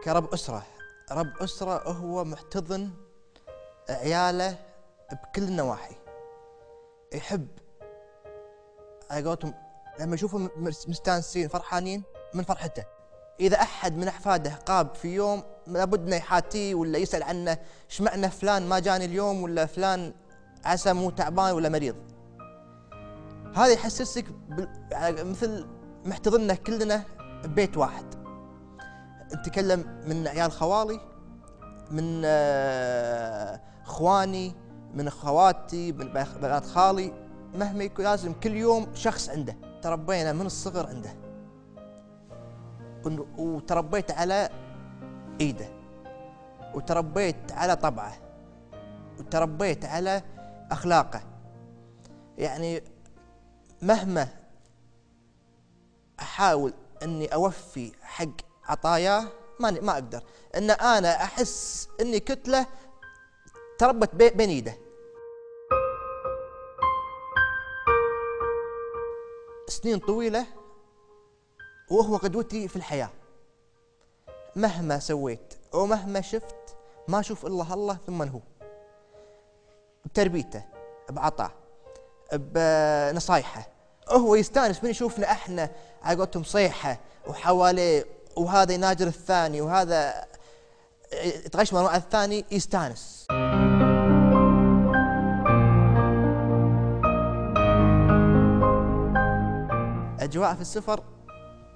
كرب أسرة، رب أسرة هو محتضن عياله بكل النواحي، يحب على قولتهم لما يشوفهم مستانسين فرحانين من فرحته. إذا أحد من أحفاده غاب في يوم لابد أنه يحاتيه ولا يسأل عنه، إيش معنى فلان ما جاني اليوم، ولا فلان عسى مو تعبان ولا مريض. هذا يحسسك مثل محتضننا كلنا ببيت واحد. نتكلم من عيال خوالي، من اخواني، من اخواتي، من بنات خالي، مهما يكون لازم كل يوم شخص عنده. تربينا من الصغر عنده، وتربيت على ايده، وتربيت على طبعه، وتربيت على اخلاقه. يعني مهما احاول اني اوفي حق عطاياه ما اقدر. ان انا احس اني كتله تربت بين ايده. سنين طويله وهو قدوتي في الحياه. مهما سويت ومهما شفت ما اشوف الا الله ثم هو. بتربيته، بعطاه، بنصايحه. هو يستانس من يشوفنا احنا على قولتهم صيحه وحواليه، وهذا يناجر الثاني وهذا يتغشمر مع الثاني، يستانس. اجواء في السفر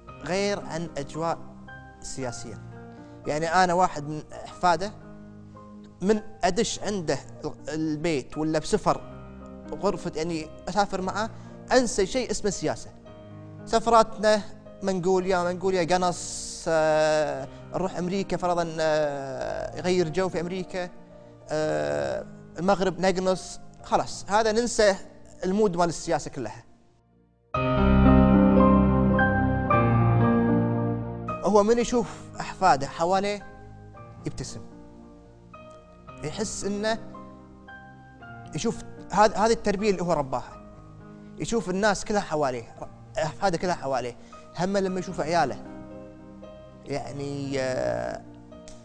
غير عن اجواء سياسيه. يعني انا واحد من احفاده، من ادش عنده البيت ولا بسفر غرفه يعني اسافر معه، انسى شيء اسمه سياسه. سفراتنا منقوليا قنص، نروح امريكا فرضا، يغير جو في امريكا، المغرب نقنص، خلاص هذا ننسى المود مال السياسه كلها. هو من يشوف احفاده حواليه يبتسم، يحس انه يشوف هذه التربيه اللي هو رباها، يشوف الناس كلها حواليه، احفاده كلها حواليه. هم لما يشوف عياله يعني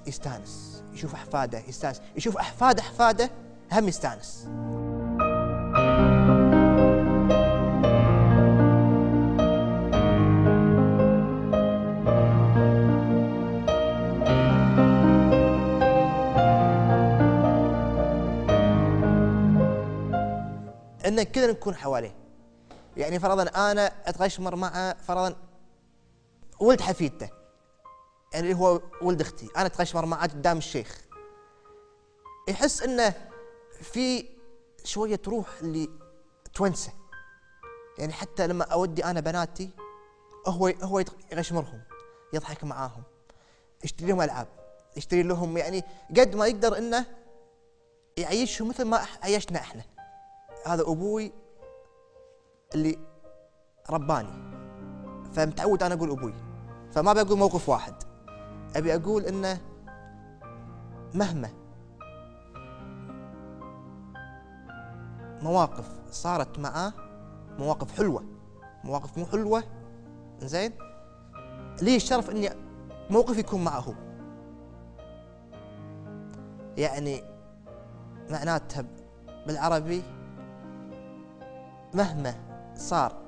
يستانس، يشوف احفاده يستانس، يشوف احفاده هم يستانس. ان كلنا نكون حواليه. يعني فرضا انا اتغشمر مع فرضا ولد حفيدته، يعني اللي هو ولد اختي، انا اتغشمر معه قدام الشيخ، يحس انه في شويه روح اللي تونسه. يعني حتى لما اودي انا بناتي هو يغشمرهم، يضحك معاهم، يشتري لهم العاب، يشتري لهم، يعني قد ما يقدر انه يعيشهم مثل ما عيشنا احنا. هذا ابوي اللي رباني، فمتعود انا اقول ابوي، فما بقول موقف واحد، ابي اقول انه مهما مواقف صارت معاه، مواقف حلوه، مواقف مو حلوه، زين، لي الشرف اني موقف يكون معه. يعني معناتها بالعربي مهما صار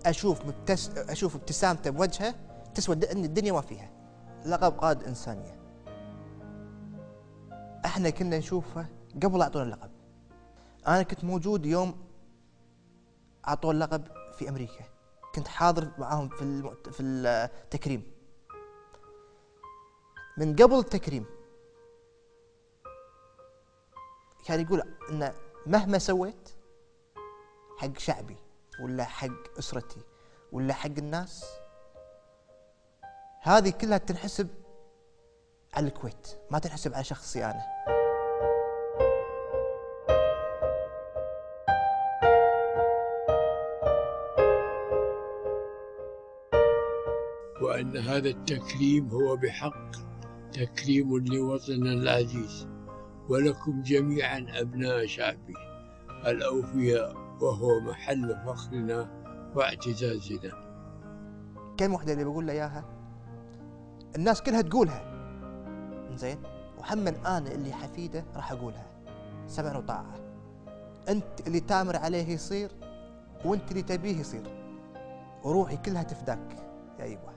اشوف ابتسامته بوجهه تسوى ان الدنيا ما فيها. لقب قائد انسانيه، احنا كنا نشوفه قبل اعطونا اللقب. انا كنت موجود يوم اعطوه اللقب في امريكا، كنت حاضر معاهم في التكريم. من قبل التكريم كان يقول ان مهما سويت حق شعبي ولا حق اسرتي ولا حق الناس، هذه كلها تنحسب على الكويت، ما تنحسب على شخصي انا. وأن هذا التكريم هو بحق تكريم لوطننا العزيز، ولكم جميعا أبناء شعبي الأوفياء، وهو محل فخرنا واعتزازنا. كم وحدة اللي بقول له إياها الناس كلها تقولها، زين، وهم الآن اللي حفيده راح أقولها سمع وطاعة. أنت اللي تامر عليه يصير، وأنت اللي تبيه يصير، وروحي كلها تفداك يا أيوة.